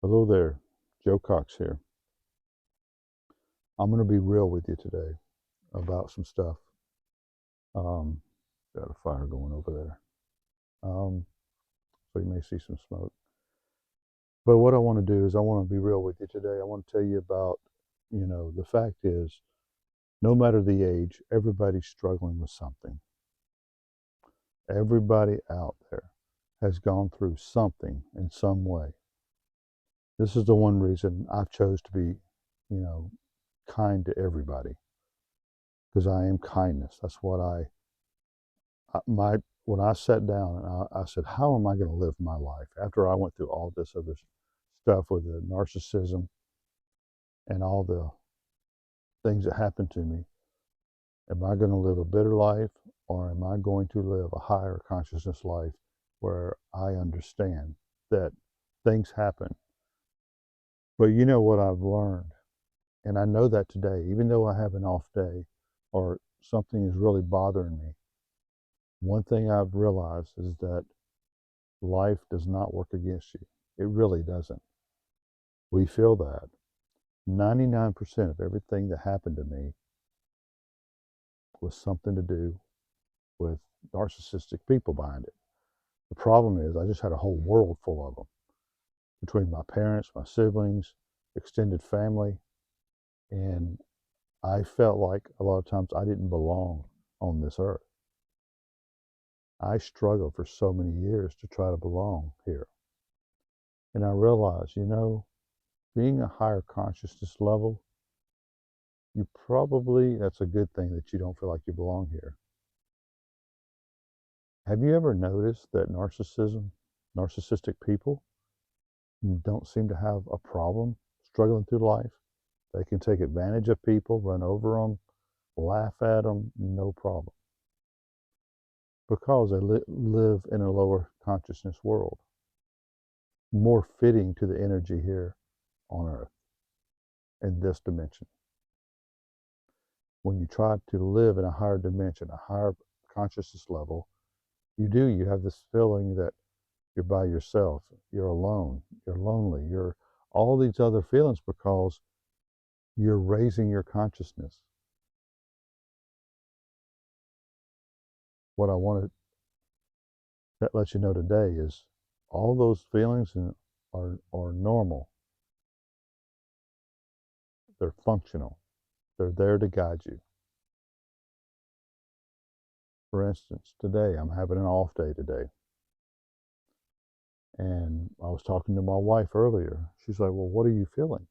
Hello there, Joe Cox here. I'm going to be real with you today about some stuff. Um, got a fire going over there. So you may see some smoke. But what I want to do is I want to be real with you today. I want to tell you about, the fact is, no matter the age, everybody's struggling with something. Everybody out there has gone through something in some way. This is the one reason I've chose to be, kind to everybody, because I am kindness. That's what when I sat down and I said, how am I going to live my life after I went through all this other stuff with the narcissism and all the things that happened to me? Am I going to live a bitter life, or am I going to live a higher consciousness life where I understand that things happen? But you know what I've learned, and I know that today, even though I have an off day or something is really bothering me, one thing I've realized is that life does not work against you. It really doesn't. We feel that. 99% of everything that happened to me was something to do with narcissistic people behind it. The problem is I just had a whole world full of them, between my parents, my siblings, extended family, and I felt like a lot of times I didn't belong on this earth. I struggled for so many years to try to belong here. And I realized, being a higher consciousness level, that's a good thing that you don't feel like you belong here. Have you ever noticed that narcissistic people don't seem to have a problem struggling through life? They can take advantage of people, run over them, laugh at them, no problem. Because they live in a lower consciousness world, more fitting to the energy here on Earth, in this dimension. When you try to live in a higher dimension, a higher consciousness level, you have this feeling that you're by yourself, you're alone, you're lonely, you're all these other feelings because you're raising your consciousness. What I want to let you know today is all those feelings are normal. They're functional. They're there to guide you. For instance, today, I'm having an off day today. And I was talking to my wife earlier. She's like, well, what are you feeling?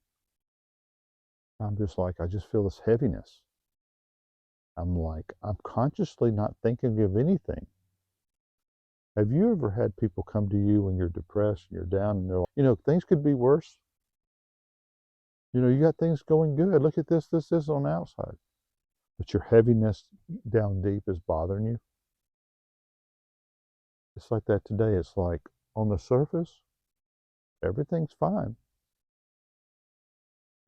I'm just like, I just feel this heaviness. I'm like, I'm consciously not thinking of anything. Have you ever had people come to you when you're depressed and you're down and they're like, things could be worse? You got things going good. Look at this on the outside. But your heaviness down deep is bothering you. It's like that today. It's like on the surface, everything's fine.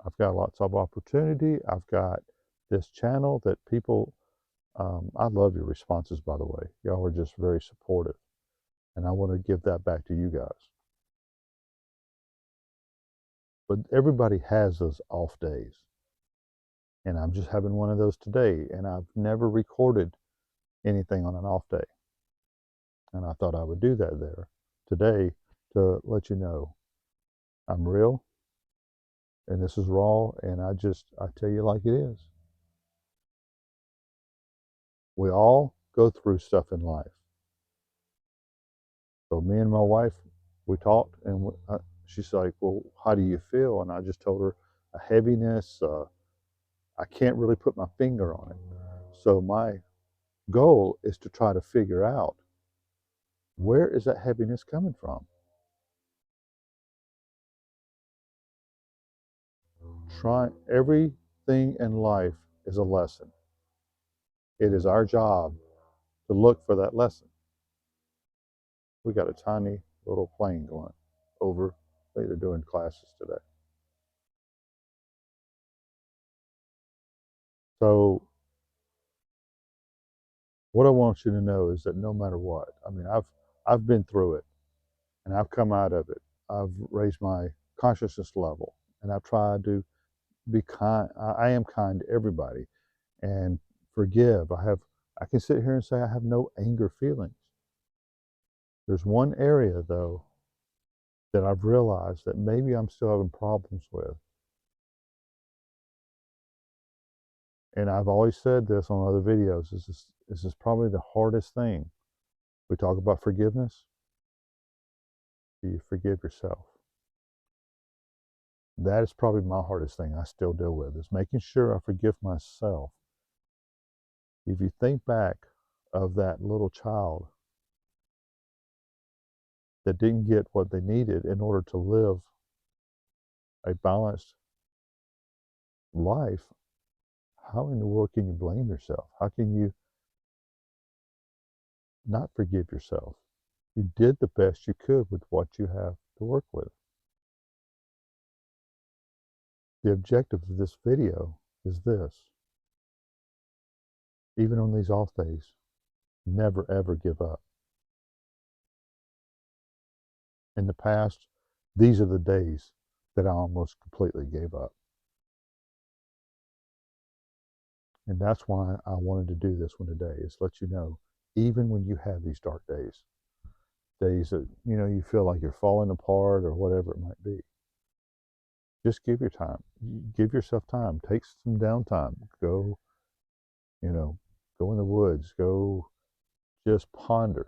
I've got lots of opportunity. I've got this channel that people, I love your responses, by the way. Y'all are just very supportive. And I want to give that back to you guys. But everybody has those off days. And I'm just having one of those today. And I've never recorded anything on an off day. And I thought I would do that there today to let you know I'm real. And this is raw. And I tell you like it is. We all go through stuff in life. So me and my wife, we talked, and she's like, well, how do you feel? And I just told her a heaviness. I can't really put my finger on it. So my goal is to try to figure out, where is that heaviness coming from? Everything in life is a lesson. It is our job to look for that lesson. We got a tiny little plane going over. They're doing classes today. So what I want you to know is that no matter what, I've been through it, and I've come out of it. I've raised my consciousness level, and I've tried to be kind. I am kind to everybody, and forgive. I can sit here and say I have no anger feelings. There's one area though that I've realized that maybe I'm still having problems with. And I've always said this on other videos, this is probably the hardest thing. We talk about forgiveness. Do you forgive yourself? That is probably my hardest thing I still deal with, is making sure I forgive myself. If you think back of that little child that didn't get what they needed in order to live a balanced life, how in the world can you blame yourself? How can you not forgive yourself? You did the best you could with what you have to work with. The objective of this video is this: even on these off days, never ever give up. In the past, these are the days that I almost completely gave up. And that's why I wanted to do this one today, is let you know, even when you have these dark days, days that, you know, you feel like you're falling apart or whatever it might be, just give yourself time. Take some downtime. Go, you know, go in the woods. Go just ponder.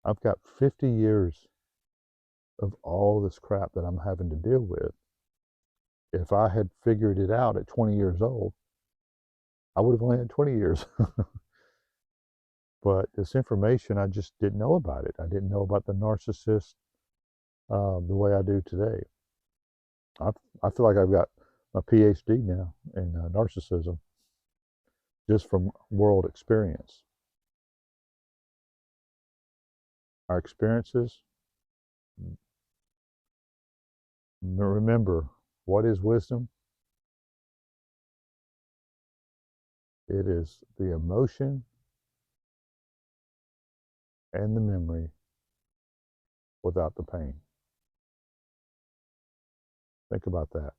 I've got 50 years of all this crap that I'm having to deal with. If I had figured it out at 20 years old, I would have only had 20 years. But this information, I just didn't know about it. I didn't know about the narcissist the way I do today. I feel like I've got my PhD now in narcissism, just from world experience. Our experiences, remember, what is wisdom? It is the emotion and the memory without the pain. Think about that.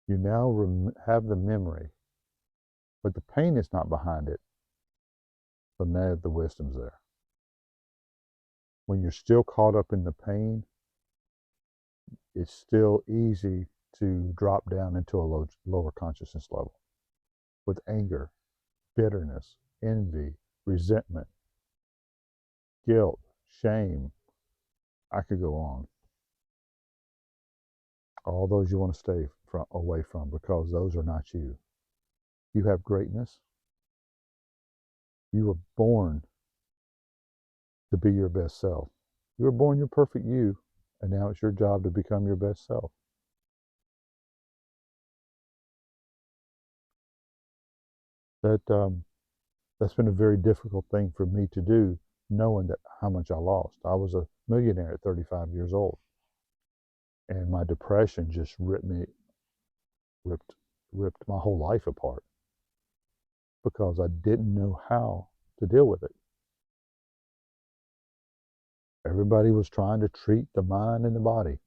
You now have the memory, but the pain is not behind it. So now the wisdom's there. When you're still caught up in the pain, it's still easy to drop down into a lower consciousness level with anger, bitterness, envy, resentment, guilt, shame. I could go on. All those you want to stay away from, because those are not you. You have greatness. You were born to be your best self. You were born your perfect you, and now it's your job to become your best self. That's been a very difficult thing for me to do, knowing that how much I lost. I was a millionaire at 35 years old, and my depression just ripped my whole life apart, because I didn't know how to deal with it. Everybody was trying to treat the mind and the body.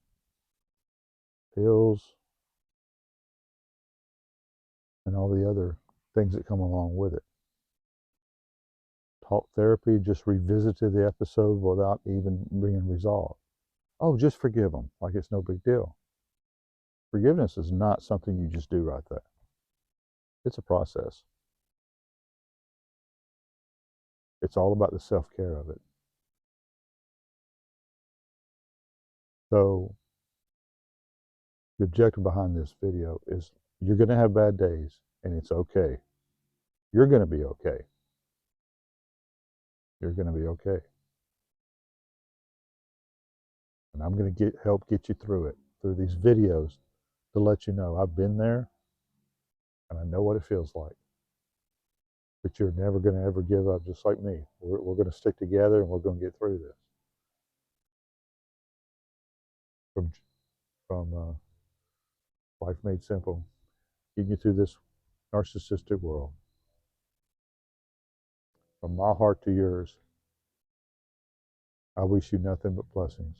Pills and all the other things that come along with it. Talk therapy just revisited the episode without even being resolved. Oh, just forgive them, like it's no big deal. Forgiveness is not something you just do right there. It's a process. It's all about the self-care of it. So the objective behind this video is, you're going to have bad days, and it's okay. You're going to be okay. You're going to be okay. And I'm going to help get you through it, through these videos, to let you know I've been there, and I know what it feels like. But you're never going to ever give up, just like me. We're going to stick together, and we're going to get through this. From Life Made Simple, getting you through this narcissistic world. From my heart to yours, I wish you nothing but blessings.